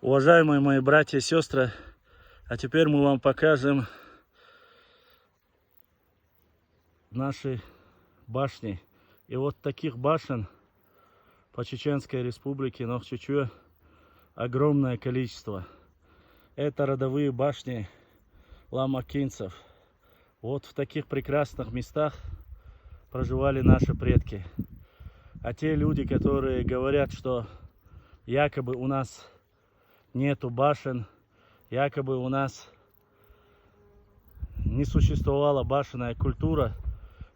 Уважаемые мои братья и сестры, а теперь мы вам покажем наши башни. И вот таких башен по Чеченской Республике Нохчичеве огромное количество. Это родовые башни ламакинцев. Вот в таких прекрасных местах проживали наши предки. А те люди, которые говорят, что якобы у нас нету башен, якобы у нас не существовала башенная культура,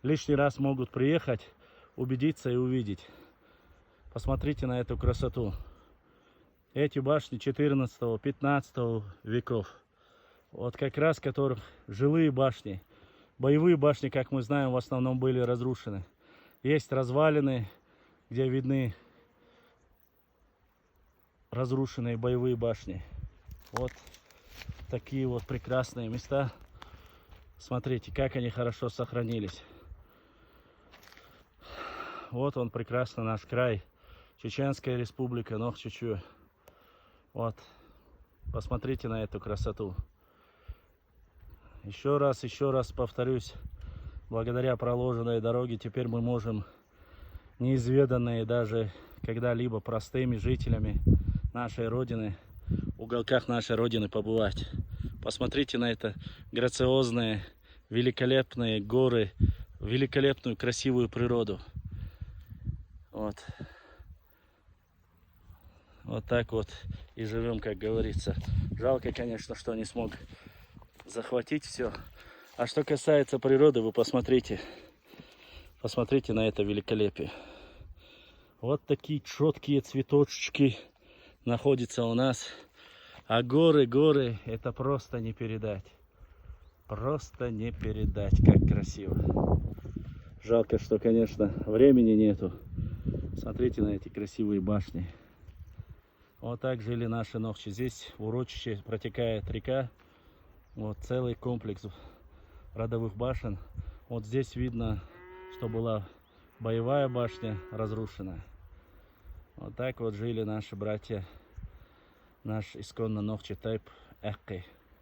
лишний раз могут приехать, убедиться и увидеть. Посмотрите на эту красоту. Эти башни 14-15 веков. Вот как раз которых жилые башни. Боевые башни, как мы знаем, в основном были разрушены. Есть развалины, где видны разрушенные боевые башни. Вот такие вот прекрасные места. Смотрите, как они хорошо сохранились. Вот он прекрасно наш край. Чеченская Республика Нохчичеве. Вот. Посмотрите на эту красоту. Еще раз повторюсь. Благодаря проложенной дороге теперь мы можем неизведанные даже когда-либо простыми жителями нашей Родины, в уголках нашей Родины побывать. Посмотрите на это грациозные, великолепные горы, великолепную, красивую природу. Вот. Вот так вот и живем, как говорится. Жалко, конечно, что не смог захватить все. А что касается природы, вы посмотрите. Посмотрите на это великолепие. Вот такие четкие цветочки находятся у нас. А горы, это просто не передать. Просто не передать, как красиво. Жалко, что, конечно, времени нету. Смотрите на эти красивые башни. Вот так жили наши нохчи. Здесь в урочище протекает река. Вот целый комплекс родовых башен. Вот здесь видно, что была боевая башня разрушена. Вот так вот жили наши братья, наш исконно нохчи тайп Эккой.